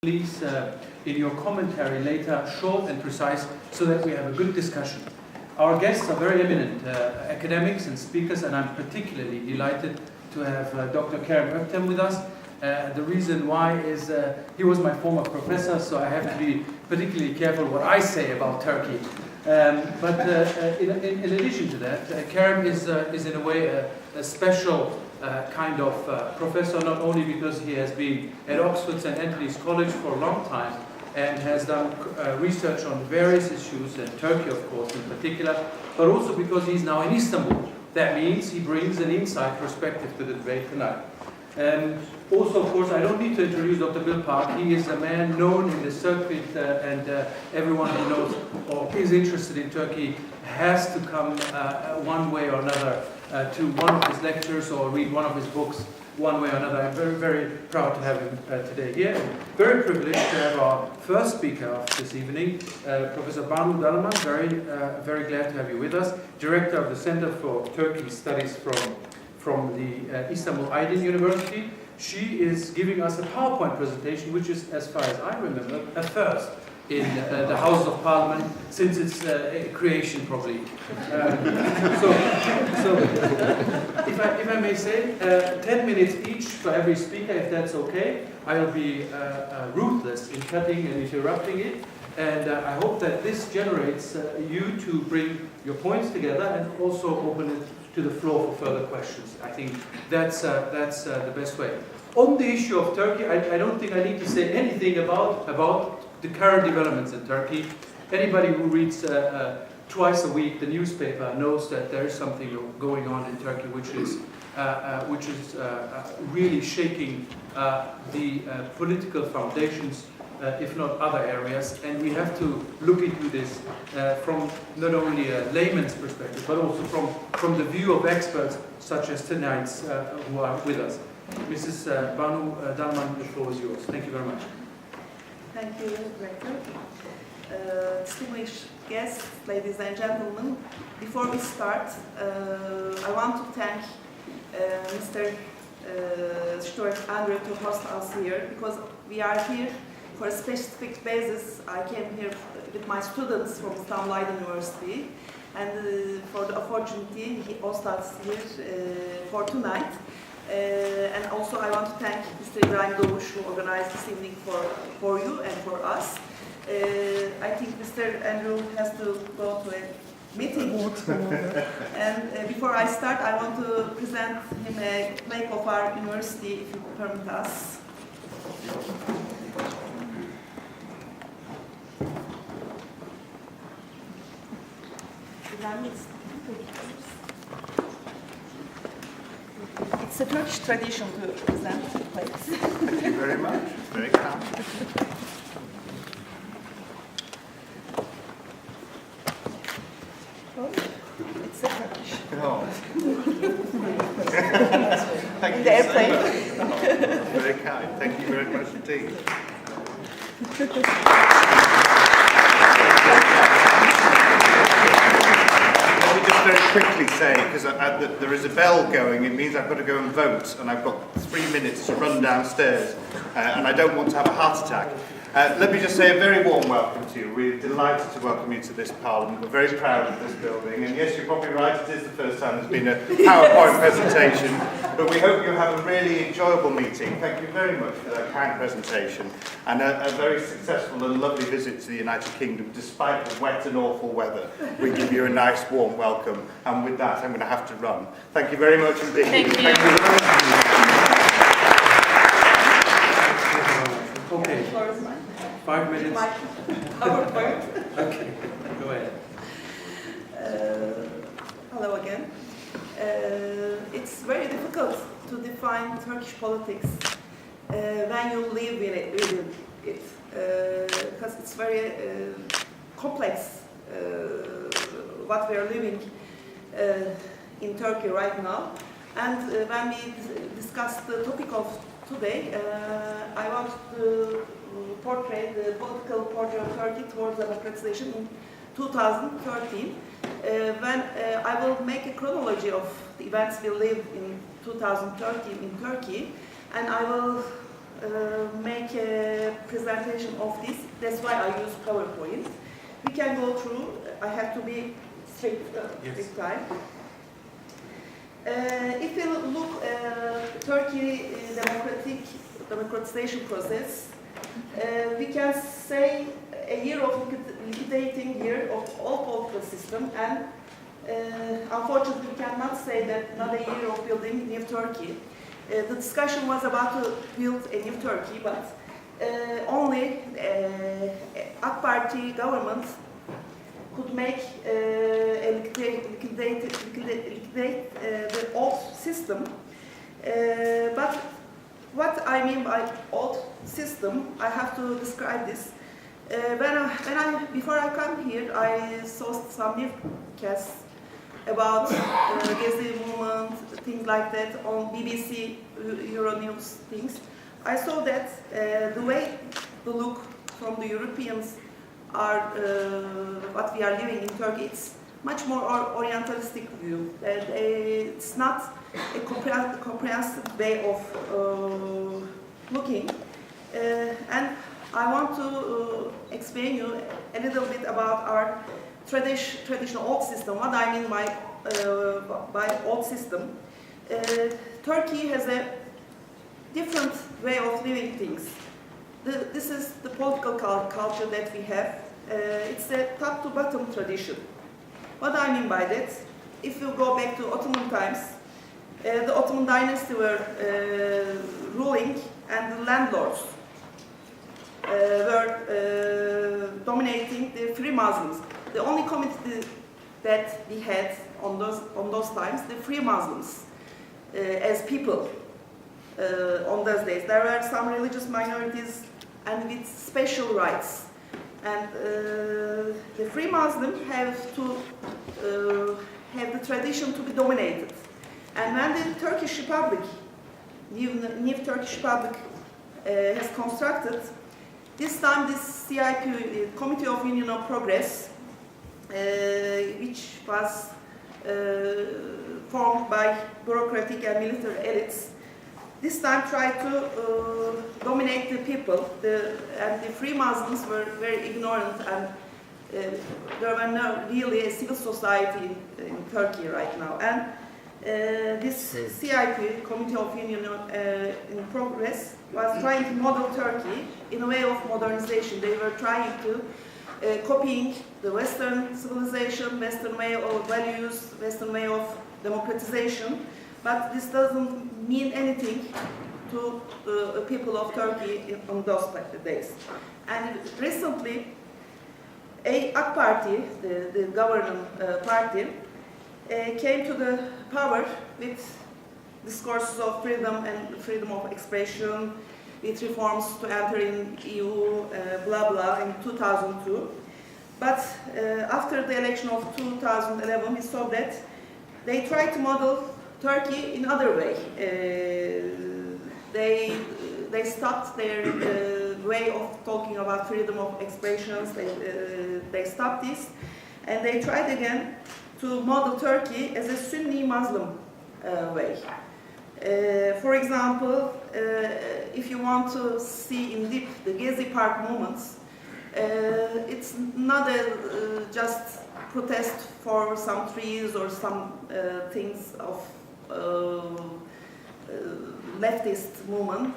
Please, in your commentary later, short and precise, so that we have a good discussion. Our guests are very eminent academics and speakers, and I'm particularly delighted to have Dr. Kerem Oktem with us. The reason why is he was my former professor, so I have to be particularly careful what I say about Turkey. But in addition to that, Kerem is in a way a special kind of professor, not only because he has been at Oxford St. Anthony's College for a long time and has done research on various issues, and Turkey of course in particular, but also because he's now in Istanbul. That means he brings an inside perspective to the debate tonight. Also, of course, I don't need to introduce Dr. Bill Park. He is a man known in the circuit, and everyone who knows or is interested in Turkey has to come one way or another to one of his lectures or read one of his books one way or another. I'm very, very proud to have him today here. Very privileged to have our first speaker of this evening, Professor Banu Dalaman. Very glad to have you with us. Director of the Center for Turkey Studies from the Istanbul Aydin University. She is giving us a PowerPoint presentation, which is, as far as I remember, a first in the House of Parliament since its creation, probably. So if I may say, 10 minutes each for every speaker, if that's okay. I'll be ruthless in cutting and interrupting it, and I hope that this generates you to bring your points together and also open it to the floor for further questions. I think that's the best way. On the issue of Turkey, I don't think I need to say anything about the current developments in Turkey. Anybody who reads twice a week the newspaper knows that there is something going on in Turkey which is really shaking the political foundations, if not other areas, and we have to look into this from not only a layman's perspective, but also from the view of experts such as tonight's who are with us. Mrs. Banu Dalaman, the floor is yours. Thank you very much. Thank you, Director. Distinguished guests, ladies and gentlemen, before we start, I want to thank Mr. Stuart Andrew to host us here, because we are here for a specific basis. I came here with my students from Istanbul University, and for the opportunity he hosted us here for tonight. And also I want to thank Mr. Ibrahim Doğuş who organized this evening for you and for us. I think Mr. Andrew has to go to a meeting. And before I start, I want to present him a plaque of our university, if you permit us. It's a Turkish tradition to present plaques. Thank you very much. Very kind. Oh, it's a Turkish. Oh. Thank you. The airplane. Oh, very kind. Thank you very much indeed. Very quickly say, because there is a bell going, it means I've got to go and vote, and I've got 3 minutes to run downstairs, and I don't want to have a heart attack. Let me just say a very warm welcome to you. We're delighted to welcome you to this Parliament. We're very proud of this building, and yes, you're probably right, it is the first time there's been a PowerPoint presentation, but we hope you have a really enjoyable meeting. Thank you very much for that kind presentation, and a very successful and lovely visit to the United Kingdom, despite the wet and awful weather. We give you a nice warm welcome, and with that I'm going to have to run. Thank you very much indeed. Thank you. Thank you very much. Okay. 5 minutes. Okay, go ahead. Hello again. It's very difficult to define Turkish politics when you live within it, because it's very complex what we are living in Turkey right now. And when we discuss the topic of today, I want to portray the political portrait of Turkey towards democratization in 2013. When I will make a chronology of the events we lived in 2013 in Turkey, and I will make a presentation of this. That's why I use PowerPoint. We can go through. I have to be strict this time. If you look Turkey democratization process, we can say a year of liquidating year of all political system, and unfortunately we cannot say that another year of building new Turkey. The discussion was about to build a new Turkey, but only AK Party government could make liquidate the old system. But what I mean by old system, I have to describe this. Before I come here, I saw some newscasts about Gezi movement, things like that on BBC, Euronews things. I saw that the way to look from the Europeans are what we are living in Turkey, it's much more orientalistic view. It's not a comprehensive way of looking. And I want to explain you a little bit about our traditional old system. What I mean by old system. Turkey has a different way of living things. This is the political culture that we have. It's a top to bottom tradition. What I mean by that, if you go back to Ottoman times, the Ottoman dynasty were ruling, and the landlords were dominating the free Muslims. The only community that we had on those times, the free Muslims, as people on those days. There were some religious minorities and with special rights. And the free Muslims have to have the tradition to be dominated. And when the Turkish Republic, new Turkish Republic, has constructed, this time this CIP, Committee of Union of Progress, which was formed by bureaucratic and military elites, this time tried to dominate the people. And the free Muslims were very ignorant, and there were not really a civil society in Turkey right now. And this CIP, Committee of Union in Progress, was trying to model Turkey in a way of modernization. They were trying to copying the Western civilization, Western way of values, Western way of democratization. But this doesn't mean anything to the people of Turkey on those days. And recently, AK Party, the governing party, came to the power with discourses of freedom and freedom of expression, with reforms to enter in EU, blah blah, in 2002. But after the election of 2011, we saw that they tried to model Turkey in other way. They stopped their way of talking about freedom of expressions. They stopped this, and they tried again to model Turkey as a Sunni Muslim way. For example, if you want to see in deep the Gezi Park movements, it's not just protest for some trees or some things of leftist movement.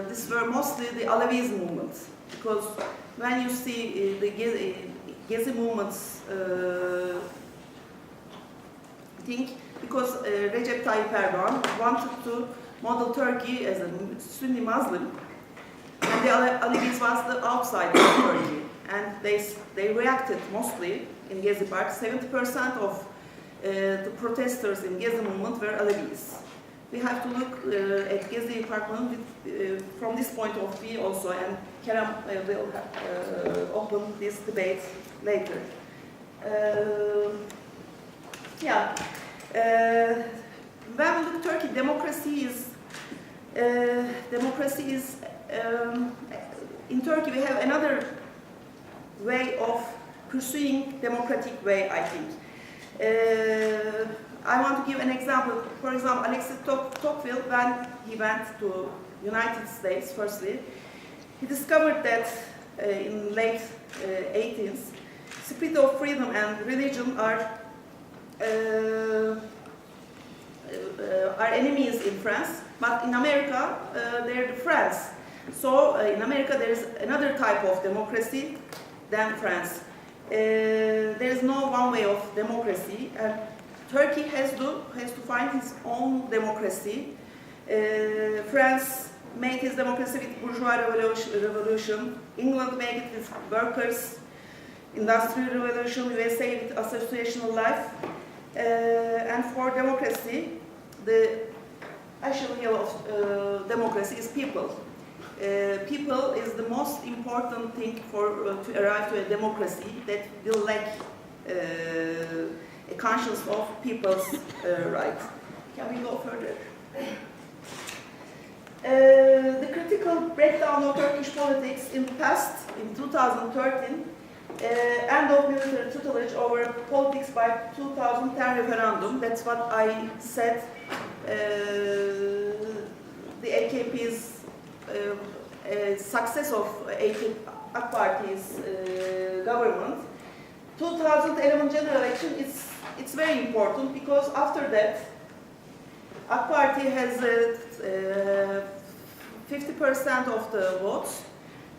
These were mostly the Alawis movement, because when you see the Gezi movements thing, because Recep Tayyip Erdogan wanted to model Turkey as a Sunni Muslim, and the Alawis was the outside of Turkey, and they reacted mostly in Gezi Park. 70% of the protesters in Gezi movement were Alawis. We have to look at Gezi Park movement from this point of view also, and Kerem will open this debate later. When we look at Turkey, democracy is in Turkey we have another way of pursuing democratic way, I think. I want to give an example. For example, Alexis Tocqueville, when he went to United States, firstly. He discovered that in late 18th, spirit of freedom and religion are enemies in France, but in America, they're friends. So in America, there is another type of democracy than France. There is no one way of democracy, and Turkey has to find its own democracy. France made his democracy with bourgeois revolution. England made it with workers' industrial revolution. USA with associational life. And for democracy, the actual heel of democracy is people. People is the most important thing to arrive to a democracy that will lack a conscience of people's right. Can we go further? The critical breakdown of Turkish politics in the past, in 2013, end of military tutelage over politics by 2010 referendum. That's what I said. The AKP's success of AK Party's government. 2011 general election, it's very important because after that, AK Party has 50% of the votes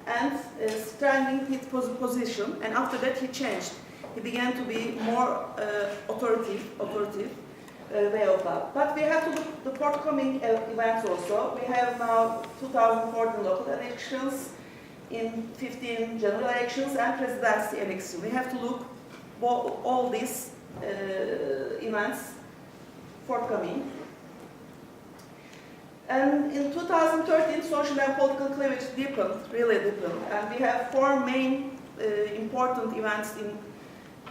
and strengthening his position, and after that he changed. He began to be more authoritative way of life. But we have to look at the forthcoming events also. We have now 2014 local elections, in 15 general elections and presidency elections. We have to look all these events forthcoming. And in 2013, social and political cleavage really deepened, and we have four main important events in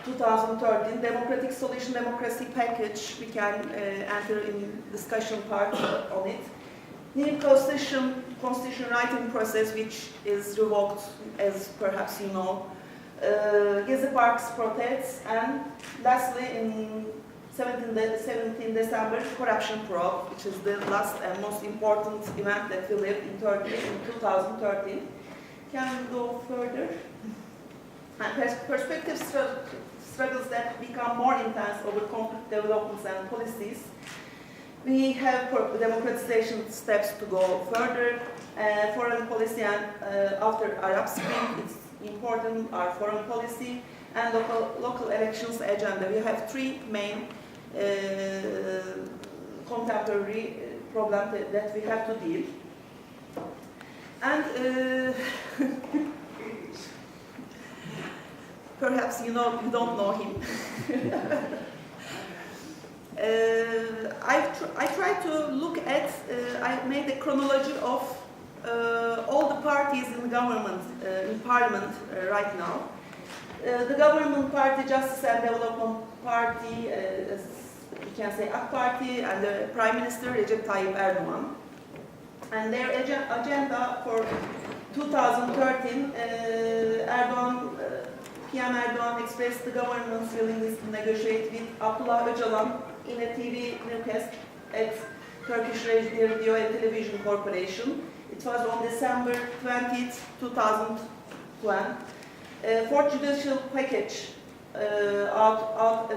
2013. Democratic solution, democracy package, we can enter in discussion part on it. New constitution writing process, which is revoked, as perhaps you know. Gezi Park's protests, and lastly, in 17 December, corruption probe, which is the last and most important event that we lived in Turkey in 2013. Can we go further? And perspective struggles that become more intense over conflict developments and policies. We have democratization steps to go further. Foreign policy, and after Arab Spring, it's important, our foreign policy and local elections agenda. We have three main contemporary problems that we have to deal. And perhaps you don't know him. I tried to look at, I made a chronology of all the parties in the government, in parliament right now. The government party, Justice and Development Party, we can say AK Party, and the Prime Minister Recep Tayyip Erdogan. And their agenda for 2013, PM Erdogan expressed the government's willingness to negotiate with Abdullah Öcalan in a TV newscast at Turkish Radio and Television Corporation. It was on December 20th, 2001. Fourth judicial package, a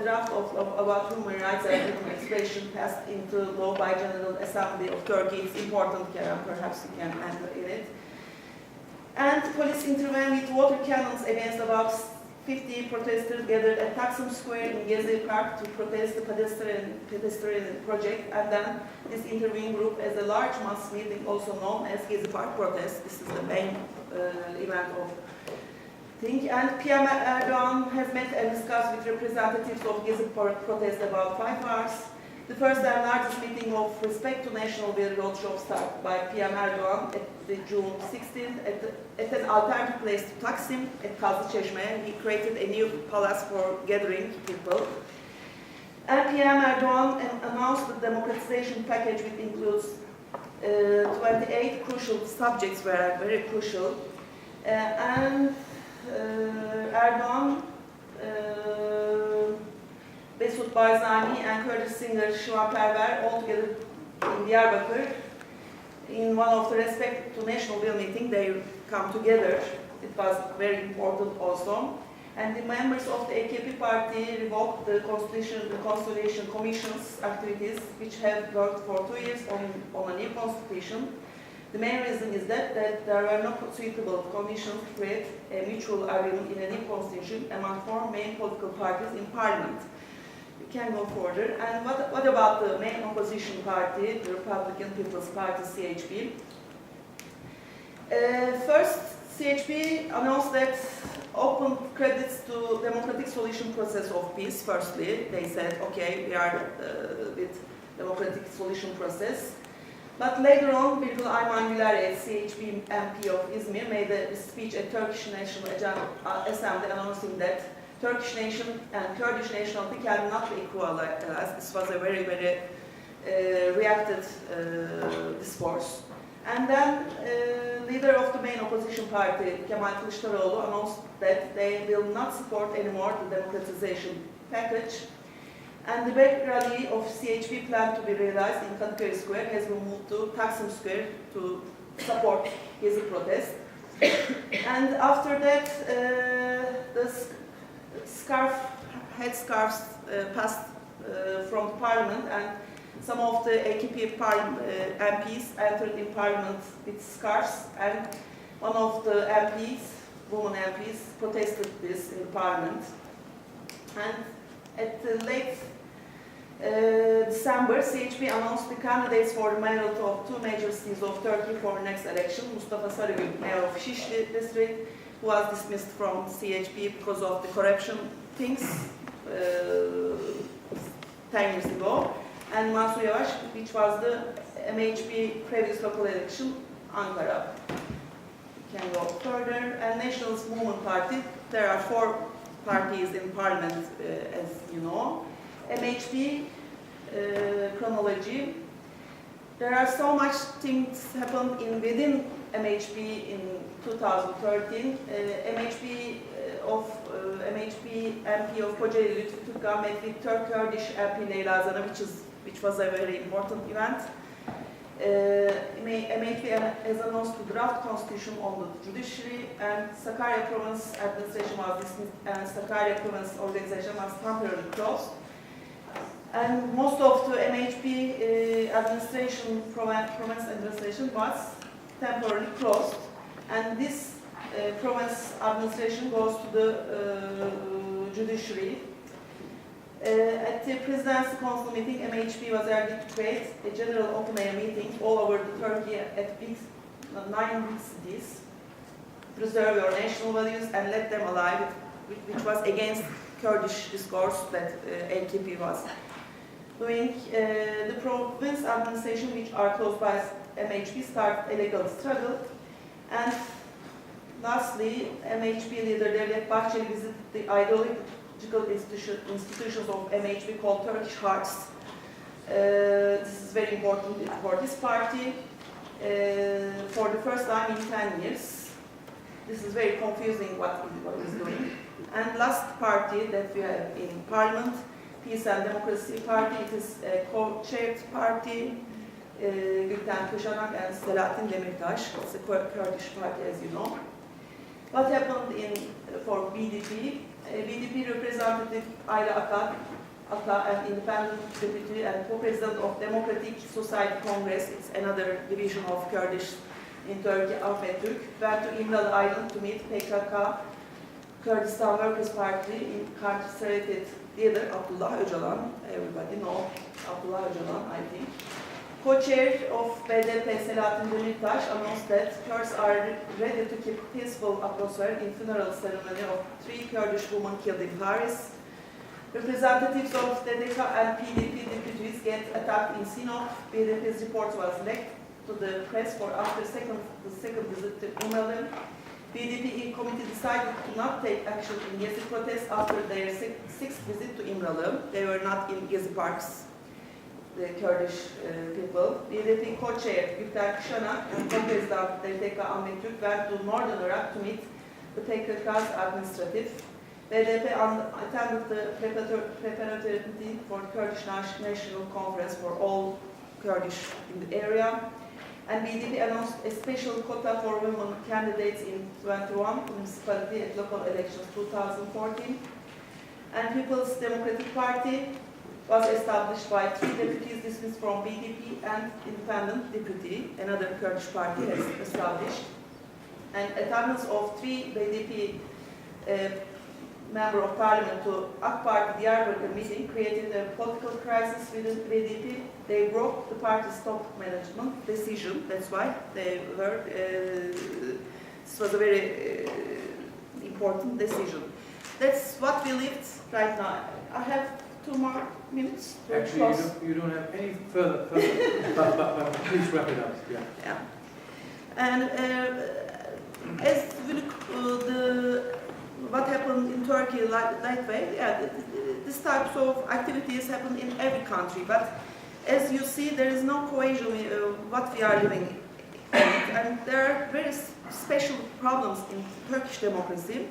draft about human rights and freedom of expression passed into law by General Assembly of Turkey. It's important, Kerem, perhaps you can enter in it. And police intervened with water cannons against about 50 protesters gathered at Taksim Square in Gezi Park to protest the pedestrian project, and then this intervening group as a large mass meeting, also known as Gezi Park protest. This is the main event of thing. And PM Erdogan has met and discussed with representatives of Gezi Park protest about 5 hours. The first and largest meeting of Respect to National Day roadshow started by PM Erdogan at June 16th at an alternative place to Taksim at Kazlıçeşme. He created a new palace for gathering people. And PM Erdogan announced the democratization package, which includes 28 crucial subjects, were very crucial. And Erdogan, Besut Barzani and Kurdish singer Şivan Perver all together in Diyarbakır in one of the Respect to National Will meeting, they come together. It was very important also. And the members of the AKP party revoked the Constitution Commission's activities, which have worked for 2 years on a new constitution. The main reason is that there were no suitable conditions to create a mutual agreement in a new constitution among 4 main political parties in parliament. We can go further. And what about the main opposition party, the Republican People's Party, CHP? First, CHP announced that open credits to democratic solution process of peace. Firstly, they said, okay, we are with democratic solution process. But later on, Birgül Ayman Güler, CHP MP of Izmir, made a speech at Turkish National Assembly announcing that Turkish nation and Kurdish nationality cannot be equalized. This was a very, very reacted discourse. And then, leader of the main opposition party, Kemal Kılıçdaroğlu, announced that they will not support anymore the democratization package. And the big rally of CHP planned to be realized in Kadıköy Square has been moved to Taksim Square to support his protest. And after that, the headscarves passed from parliament, and some of the AKP MPs entered in parliament with scarves, and one of the MPs, women MPs, protested this in the parliament. And at the late December, CHP announced the candidates for the mayoralty of 2 major cities of Turkey for next election. Mustafa Sarıgül, mayor of Şişli district, who was dismissed from CHP because of the corruption things 10 years ago. And Mansur Yavaş, which was the MHP previous local election, Ankara. We can go further. And Nationalist Movement Party, there are 4 parties in parliament, as you know. MHP chronology. There are so much things happened within MHP in 2013. MHP MP of Kocaeli Lütfü Türkkan met with Kurdish MP Leyla Zana, which was a very important event. MHP has announced the draft constitution on the judiciary, and Sakarya Province administration was dismissed, and Sakarya Province organization was temporarily closed. And most of the MHP administration, province administration, was temporarily closed. And this province administration goes to the judiciary. At the Presidency Council meeting, MHP was urged to create a general open air meeting all over Turkey at 9 big cities, preserve your national values and let them alive, which was against Kurdish discourse that AKP was doing. The province administration, which are close by MHP, start a legal struggle. And lastly, MHP leader Devlet Bahçeli visited the ideological institutions of MHP called Turkish Hearts. This is very important for this party. For the first time in 10 years. This is very confusing what he's doing. And last party that we have in parliament, Peace and Democracy Party, it is a co-chaired party, Gülten Kuşanak and Selahattin Demirtaş. It's a Kurdish party, as you know. What happened for BDP? BDP representative Ayla Ata, an independent deputy and co-president of Democratic Society Congress, it's another division of Kurdish in Turkey, Ahmet Türk, went to İmralı Island to meet PKK, Kurdistan Workers' Party, incarcerated leader Abdullah Öcalan. Everybody know Abdullah Öcalan, I think. Co-chair of BDP, Selahattin Demirtaş, announced that Kurds are ready to keep peaceful atmosphere in funeral ceremony of 3 Kurdish women killed in Paris. Representatives of DDK and PDP deputies get attacked in Sinop. BDP's report was leaked to the press for after the second visit to İmralı. BDP committee decided to not take action in Gezi protests after their 6th visit to İmralı. They were not in Gezi parks, the Kurdish people. BDP co-chair Gülten Kuşanak and co-president DDK Ahmet Türk went to northern Iraq to meet the PKK's administrative. BDP attended the preparatory meeting for the Kurdish National Conference for all Kurdish in the area. and BDP announced a special quota for women candidates in 21 municipality at local elections 2014. And People's Democratic Party was established by 3 deputies dismissed from BDP and independent deputy, another Kurdish party, has established. And attendance of 3 BDP member of parliament to AK Party Diyarbakır meeting created a political crisis within BDP. They broke the party's top management decision. That's why they were. This was a very important decision. That's what we lived right now. I have 2 more minutes. Actually, you don't have any further but please wrap it up. Yeah. And as we look what happened in Turkey that way, this types of activities happen in every country. But as you see, there is no cohesion what we are living in. And there are very special problems in Turkish democracy.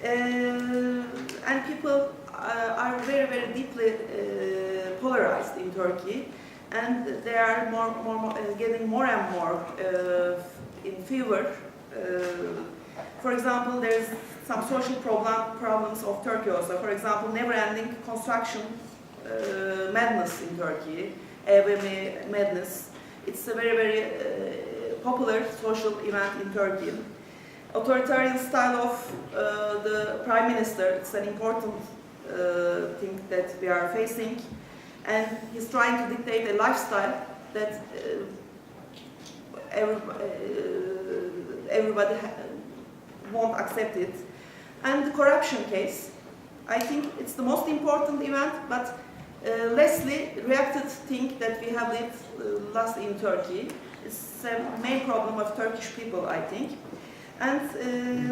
And people are very, very deeply polarized in Turkey. And they are getting more and more in favor. For example, there's some social problems of Turkey also. For example, never-ending construction madness in Turkey, AVM madness. It's a very, very popular social event in Turkey. Authoritarian style of the Prime Minister, it's an important thing that we are facing. And he's trying to dictate a lifestyle that everybody won't accept it. And the corruption case, I think it's the most important event, but lessly reacted thing that we have lived last in Turkey. It's the main problem of Turkish people, I think. And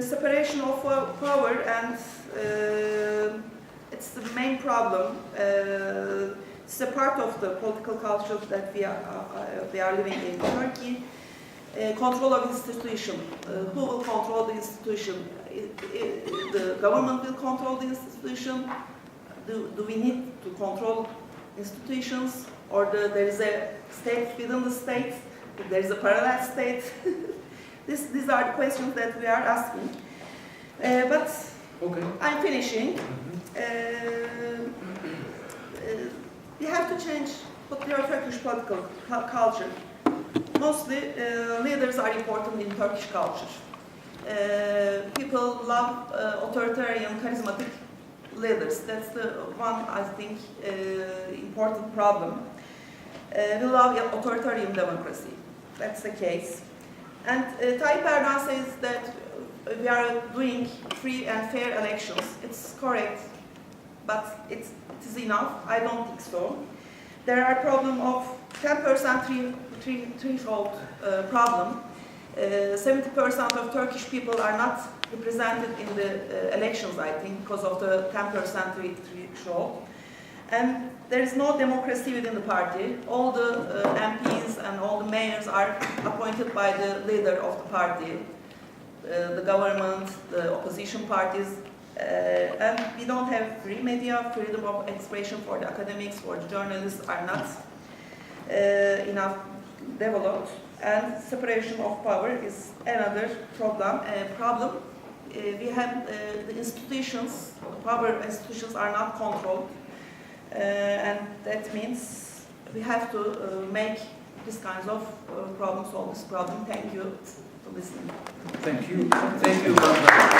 separation of power, and it's the main problem. It's a part of the political culture that we are living in Turkey. Control of institution. Who will control the institution? The government will control the institution. Do we need to control institutions? Or there is a state within the state? There is a parallel state? These are the questions that we are asking. But okay. I'm finishing. We have to change your Turkish political culture. Mostly, leaders are important in Turkish culture. People love authoritarian, charismatic leaders. That's the one, I think, important problem. We love authoritarian democracy. That's the case. And Tayyip Erdogan says that we are doing free and fair elections. It's correct, but it is enough. I don't think so. There are problem of 10% threshold problem. 70% of Turkish people are not represented in the elections, I think, because of the 10% threshold. And there is no democracy within the party. All the MPs and all the mayors are appointed by the leader of the party, the government, the opposition parties. And we don't have free media, freedom of expression for the academics, for the journalists are not enough developed. And separation of power is another problem. We have the institutions, the power institutions are not controlled. And that means we have to make this kinds of problems, solve this problem. Thank you for listening. Thank you. Thank you.